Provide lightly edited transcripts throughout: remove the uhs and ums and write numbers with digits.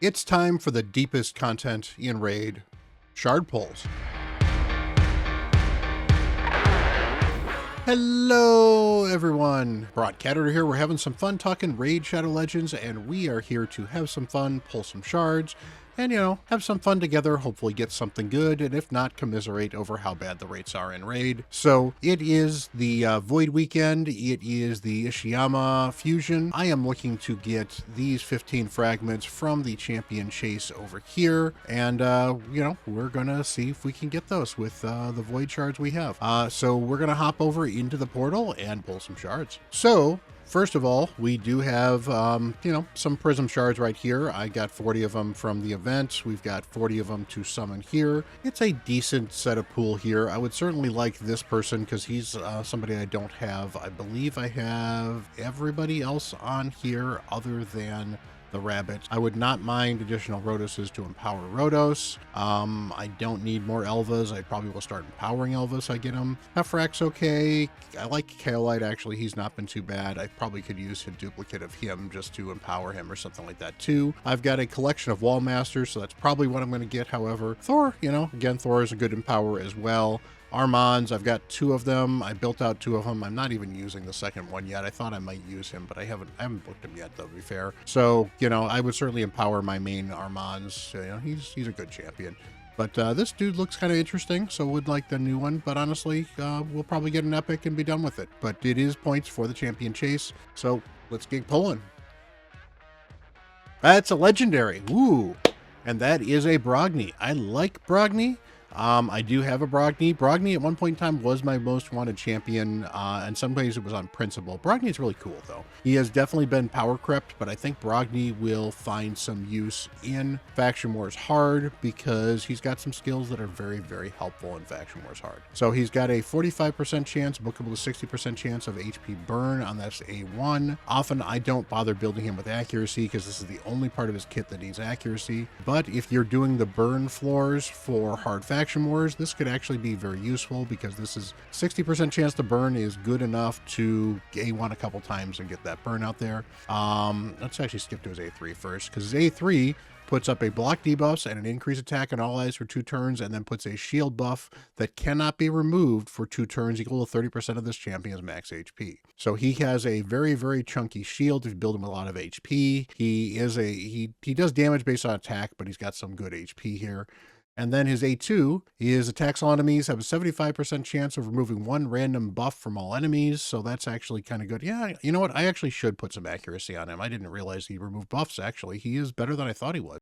It's time for the deepest content in Raid, Shardpulls. Hello, everyone. Bront, CatHerder here. We're having some fun talking Raid Shadow Legends, and we are here to have some fun, pull some shards, and, have some fun together, hopefully get something good, and if not, commiserate over how bad the rates are in Raid. So, it is the Void Weekend. It is the Ishiyama Fusion. I am looking to get these 15 fragments from the Champion Chase over here, and, we're gonna see if we can get those with the Void shards we have. So, we're gonna hop over into the portal and pull some shards. So, first of all, we do have, some prism shards right here. I got 40 of them from the event. We've got 40 of them to summon here. It's a decent set of pool here. I would certainly like this person because he's somebody I don't have. I believe I have everybody else on here other than the rabbit. I would not mind additional Rhodoses to empower Rhodos. I don't need more Elvas. I probably will start empowering Elvas. I get them. Heffrak's okay. I like Kaolite, actually. He's not been too bad. I probably could use a duplicate of him just to empower him or something like that too. I've got a collection of Wallmasters, so that's probably what I'm going to get. However, Thor, again, Thor is a good empower as well. Armands, I've got 2 of them. I built out 2 of them. I'm not even using the second one yet. I thought I might use him, but I haven't booked him yet, though, to be fair. So, I would certainly empower my main Armands. He's a good champion. But this dude looks kind of interesting, so would like the new one. But honestly, we'll probably get an epic and be done with it. But it is points for the champion chase, so let's get pulling. That's a legendary. Ooh. And that is a Brogni. I like Brogni. I do have a Brogni. Brogni at one point in time was my most wanted champion, and some ways it was on principle. Brogni is really cool, though. He has definitely been power crept, but I think Brogni will find some use in Faction Wars Hard because he's got some skills that are very, very helpful in Faction Wars Hard. So he's got a 45% chance, bookable to 60% chance of HP burn on this A1. Often I don't bother building him with accuracy because this is the only part of his kit that needs accuracy. But if you're doing the burn floors for Hard Faction Wars, this could actually be very useful because this is 60% chance to burn is good enough to A1 a couple times and get that burn out there. Let's actually skip to his A3 first, because his A3 puts up a block debuffs and an increased attack on all allies for 2 turns, and then puts a shield buff that cannot be removed for 2 turns equal to 30% of this champion's max HP. So he has a very, very chunky shield if you build him with a lot of HP. He does damage based on attack, but he's got some good HP here. And then his A2, his attacks on enemies have a 75% chance of removing 1 random buff from all enemies, so that's actually kind of good. Yeah, you know what? I actually should put some accuracy on him. I didn't realize he removed buffs, actually. He is better than I thought he would.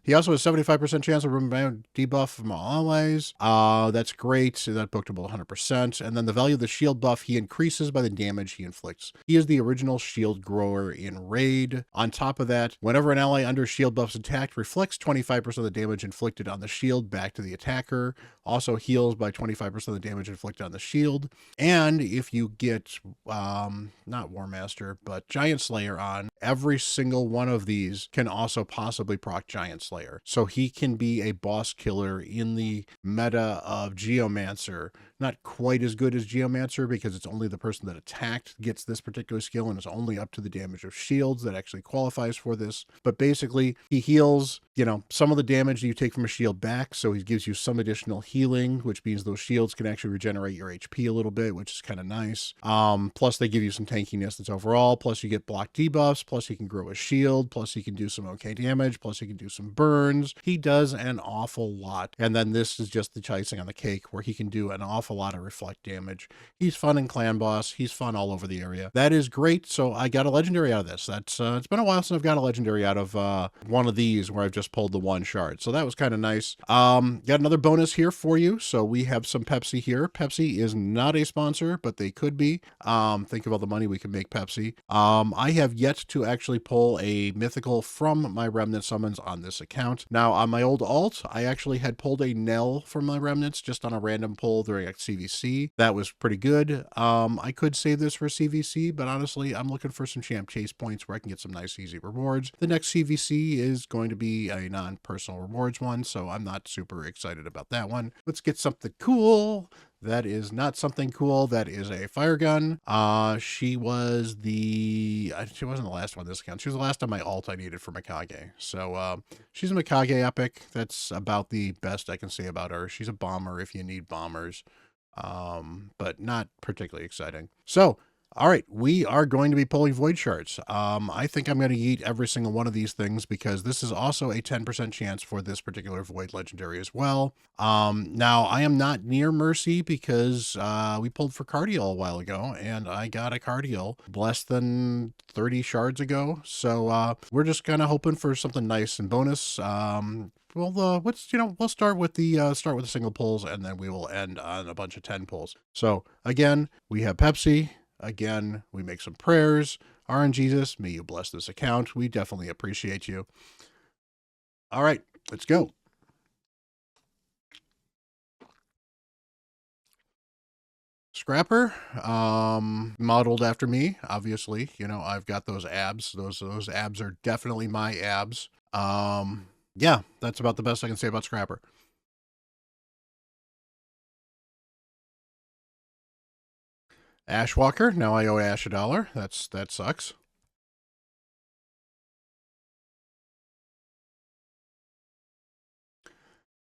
He also has 75% chance of removing debuff from all allies. That's great. So that bookable 100%. And then the value of the shield buff he increases by the damage he inflicts. He is the original shield grower in Raid. On top of that, whenever an ally under shield buffs attacked, reflects 25% of the damage inflicted on the shield back to the attacker. Also heals by 25% of the damage inflicted on the shield. And if you get, not War Master, but Giant Slayer on, every single one of these can also possibly proc Giant Slayer. So he can be a boss killer in the meta of Geomancer. Not quite as good as Geomancer because it's only the person that attacked gets this particular skill, and it's only up to the damage of shields that actually qualifies for this. But basically, he heals, some of the damage that you take from a shield back, so he gives you some additional healing, which means those shields can actually regenerate your HP a little bit, which is kind of nice. Plus, they give you some tankiness that's overall, plus you get block debuffs, plus he can grow a shield, plus he can do some okay damage, plus he can do some burns. He does an awful lot. And then this is just the icing on the cake, where he can do an awful lot of reflect damage. He's fun in Clan Boss. He's fun all over the area. That is great. So I got a legendary out of this. That's it's been a while since I've got a legendary out of one of these where I've just pulled the 1 shard. So that was kind of nice. Got another bonus here for you. So we have some Pepsi here. Pepsi is not a sponsor, but they could be. Think of all the money we can make Pepsi. I have yet to actually pull a mythical from my remnant summons on this account. Now on my old alt, I actually had pulled a Nell from my remnants just on a random pull during a CVC. That was pretty good. I could save this for CVC, but honestly, I'm looking for some champ chase points where I can get some nice easy rewards. The next CVC is going to be a non-personal rewards one, so I'm not super excited about that one. Let's get something cool. That is not something cool. That is a fire gun. She was she wasn't the last one this account. She was the last on my alt I needed for Mikage. So she's a Mikage epic. That's about the best I can say about her. She's a bomber if you need bombers, but not particularly exciting. So all right, we are going to be pulling void shards. I think I'm going to eat every single one of these things because this is also a 10% chance for this particular void legendary as well. Now I am not near Mercy because we pulled for Cardiel a while ago and I got a Cardiel less than 30 shards ago. So we're just kind of hoping for something nice and bonus. Well, we'll start with the single pulls and then we will end on a bunch of 10 pulls. So again, we have Pepsi. Again, we make some prayers. RNGesus, may you bless this account. We definitely appreciate you. All right, let's go. Scrapper, modeled after me, obviously. You know, I've got those abs. Those abs are definitely my abs. Yeah, that's about the best I can say about Scrapper. Ashwalker, now I owe Ash $1. That sucks.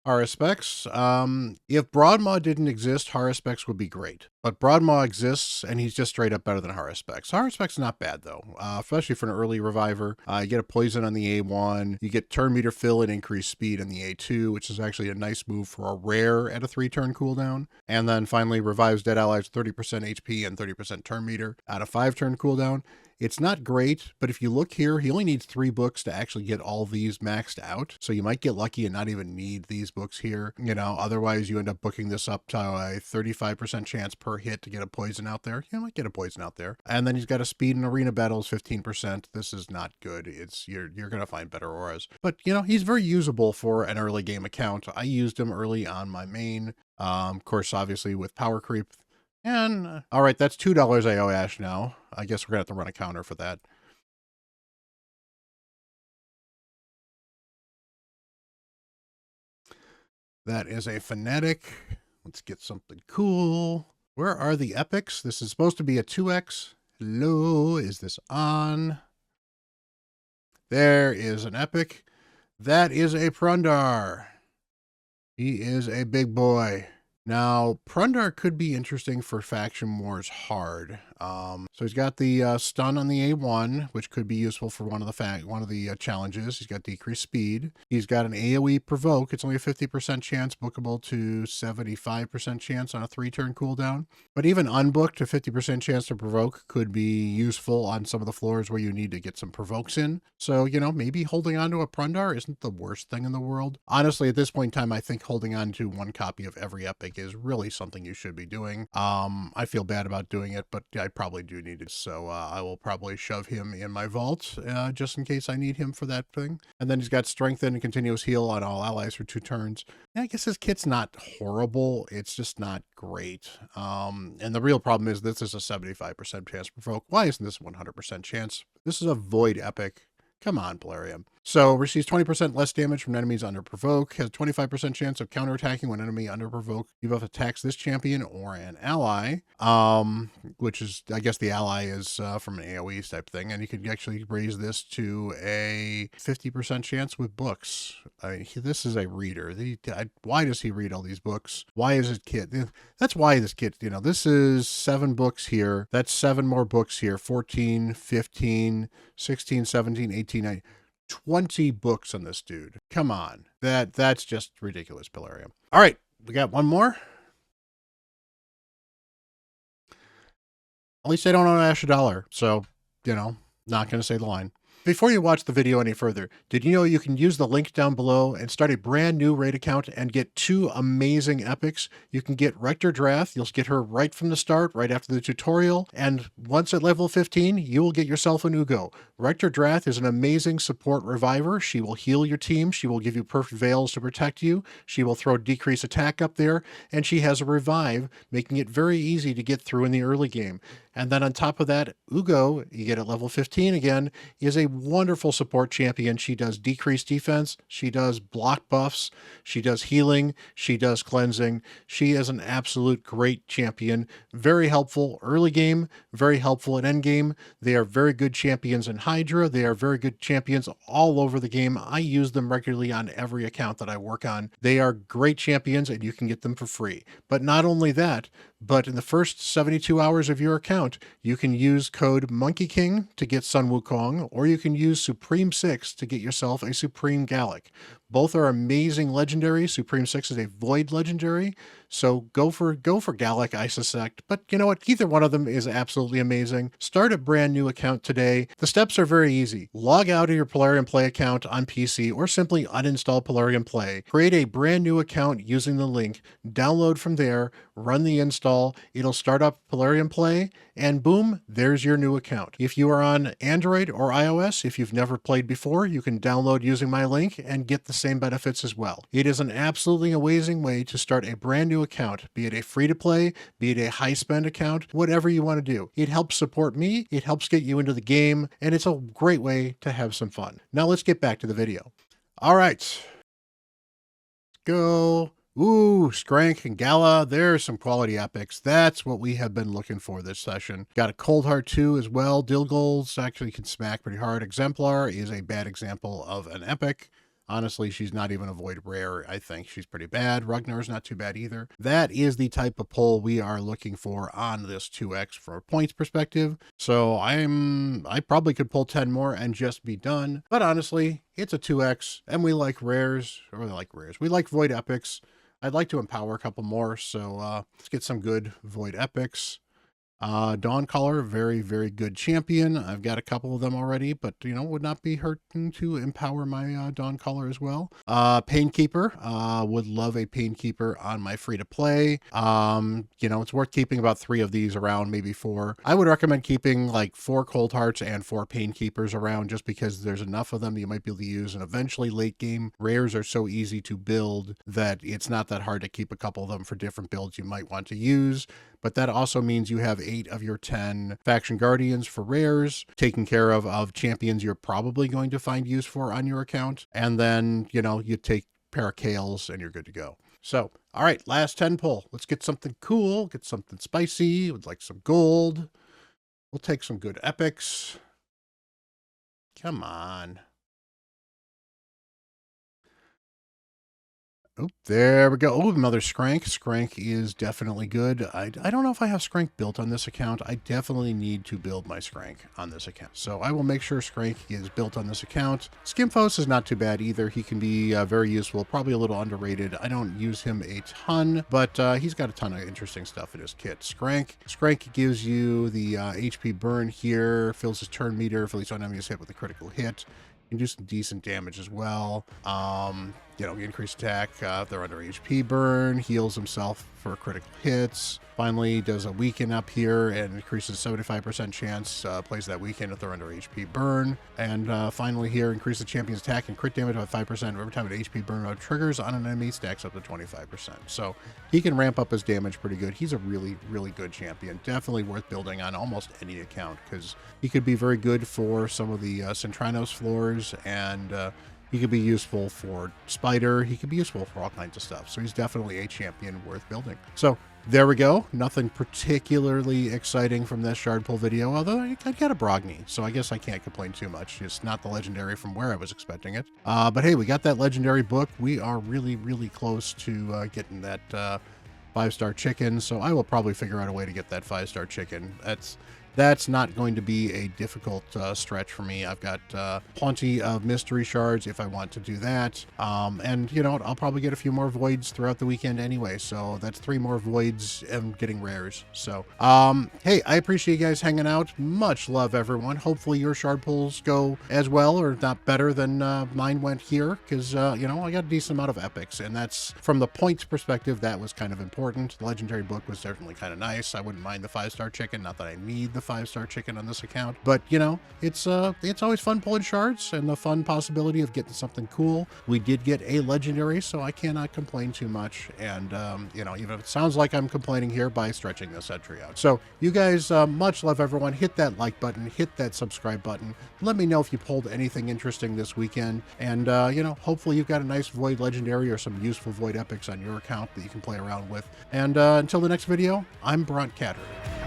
Haruspex. If Broadmaw didn't exist, Haruspex would be great. But Broadmaw exists, and he's just straight up better than Haruspex. Haruspex is not bad, though, especially for an early reviver. You get a poison on the A1. You get turn meter fill and increased speed on the A2, which is actually a nice move for a rare at a 3-turn cooldown. And then finally, revives dead allies 30% HP and 30% turn meter at a 5-turn cooldown. It's not great, but if you look here, he only needs 3 books to actually get all these maxed out. So you might get lucky and not even need these books here. You know, otherwise you end up booking this up to a 35% chance per hit to get a poison out there. You might get a poison out there. And then he's got a speed in arena battles, 15%. This is not good. You're going to find better auras. But, you know, he's very usable for an early game account. I used him early on my main. Of course, obviously with power creep. And, all right, that's $2 I owe Ash now. I guess we're going to have to run a counter for that. That is a Fanatic. Let's get something cool. Where are the epics? This is supposed to be a 2x. Hello, is this on? There is an epic. That is a Prundar. He is a big boy. Now, Prundar could be interesting for Faction Wars hard. So he's got the stun on the A1, which could be useful for one of the challenges. He's got decreased speed. He's got an AoE provoke. It's only a 50% chance, bookable to 75% chance on a 3-turn cooldown. But even unbooked, a 50% chance to provoke could be useful on some of the floors where you need to get some provokes in. So, you know, maybe holding on to a Prundar isn't the worst thing in the world. Honestly, at this point in time, I think holding on to 1 copy of every epic is really something you should be doing. I feel bad about doing it, but I probably do need it. So I will probably shove him in my vault just in case I need him for that thing. And then he's got strengthen and continuous heal on all allies for 2 turns. And I guess his kit's not horrible. It's just not great. And the real problem is this is a 75% chance to provoke. Why isn't this 100% chance? This is a void epic. Come on, Polarium. So receives 20% less damage from enemies under provoke, has a 25% chance of counterattacking when enemy under provoke. You both attacks this champion or an ally, which is, I guess the ally is from an AoE type thing, and you can actually raise this to a 50% chance with books. I mean, this is a reader. Why does he read all these books? Why is his kit? That's why this kit, you know, this is 7 books here. That's 7 more books here. 14, 15, 16, 17, 18, 19. 20 books on this dude. Come on. That's just ridiculous, Polarium. All right, we got one more. At least I don't owe Ash $1, so, you know, not going to say the line. Before you watch the video any further, did you know you can use the link down below and start a brand new raid account and get 2 amazing epics? You can get Rector Drath. You'll get her right from the start, right after the tutorial. And once at level 15, you will get yourself an Ugo. Rector Drath is an amazing support reviver. She will heal your team. She will give you perfect veils to protect you. She will throw decrease attack up there. And she has a revive, making it very easy to get through in the early game. And then on top of that, Ugo, you get at level 15 again, is a wonderful support champion. She does decreased defense, she does block buffs, she does healing, she does cleansing. She is an absolute great champion. Very helpful early game, very helpful in end game. They are very good champions in Hydra. They are very good champions all over the game. I use them regularly on every account that I work on. They are great champions and you can get them for free. But not only that, but in the first 72 hours of your account, you can use code Monkey King to get Sun Wukong, or you can use Supreme 6 to get yourself a Supreme Gallic. Both are amazing legendary. Supreme 6 is a void legendary, so go for Gallic, I suspect. But you know what? Either one of them is absolutely amazing. Start a brand new account today. The steps are very easy. Log out of your Polarium Play account on PC or simply uninstall Polarium Play. Create a brand new account using the link. Download from there, run the install. It'll start up Polarium Play, and boom, there's your new account. If you are on Android or iOS, if you've never played before, you can download using my link and get the same benefits as well. It is an absolutely amazing way to start a brand new account, be it a free-to-play, be it a high-spend account, whatever you want to do. It helps support me, it helps get you into the game, and it's a great way to have some fun. Now let's get back to the video. All right, go. Ooh, Skrank and Gala, there's some quality epics. That's what we have been looking for this session. Got a Cold Heart 2 as well. Dilgol's actually can smack pretty hard. Exemplar is a bad example of an epic. Honestly, she's not even a void rare. I think she's pretty bad. Ragnar's not too bad either. That is the type of pull we are looking for on this 2X from a points perspective. So I probably could pull 10 more and just be done. But honestly, it's a 2X and we like rares, or we like rares. We like void epics. I'd like to empower a couple more, so let's get some good void epics. Dawncaller, very, very good champion. I've got a couple of them already, but, you know, would not be hurting to empower my Dawncaller as well. Painkeeper, would love a Painkeeper on my free-to-play. You know, it's worth keeping about 3 of these around, maybe 4. I would recommend keeping like 4 Cold Hearts and 4 Painkeepers around just because there's enough of them you might be able to use, and eventually late game, rares are so easy to build that it's not that hard to keep a couple of them for different builds you might want to use. But that also means you have 8 of your 10 Faction Guardians for rares, taken care of champions you're probably going to find use for on your account. And then, you know, you take Paracales and you're good to go. So, all right, last 10 pull. Let's get something cool, get something spicy, would like some gold. We'll take some good epics. Come on. Oh, there we go. Oh, another Skrank. Skrank is definitely good. I don't know if I have Skrank built on this account. I definitely need to build my Skrank on this account. So I will make sure Skrank is built on this account. Skimfos is not too bad either. He can be very useful, probably a little underrated. I don't use him a ton, but he's got a ton of interesting stuff in his kit. Skrank gives you the HP burn here, fills his turn meter, fills on enemies hit with a critical hit. Can do some decent damage as well. You know, increased attack if they're under HP burn, heals himself for critical hits. Finally, does a weaken up here and increases 75% chance, plays that weaken if they're under HP burn. And finally here, increase the champion's attack and crit damage by 5% every time an HP burn mode triggers on an enemy, stacks up to 25%. So he can ramp up his damage pretty good. He's a really, really good champion. Definitely worth building on almost any account because he could be very good for some of the Centrinos floors, and he could be useful for Spider. He could be useful for all kinds of stuff. So he's definitely a champion worth building. So there we go. Nothing particularly exciting from this Shardpull video, although I got a Brogni, so I guess I can't complain too much. It's not the legendary from where I was expecting it. But hey, we got that legendary book. We are really, really close to getting that 5-star chicken, so I will probably figure out a way to get that 5-star chicken. That's not going to be a difficult stretch for me. I've got plenty of mystery shards if I want to do that. And, you know, I'll probably get a few more voids throughout the weekend anyway. So that's 3 more voids and getting rares. So, hey, I appreciate you guys hanging out. Much love, everyone. Hopefully your shard pulls go as well or not better than mine went here. Because, you know, I got a decent amount of epics. And that's, from the points perspective, that was kind of important. The legendary book was certainly kind of nice. I wouldn't mind the 5-star chicken. Not that I need the 5-star chicken on this account. But, you know, it's always fun pulling shards and the fun possibility of getting something cool. We did get a legendary, so I cannot complain too much. And, you know, even if it sounds like I'm complaining here by stretching this entry out. So you guys, much love, everyone. Hit that like button, hit that subscribe button. Let me know if you pulled anything interesting this weekend. And, you know, hopefully you've got a nice Void Legendary or some useful Void Epics on your account that you can play around with. And until the next video, I'm Bront CatHerder.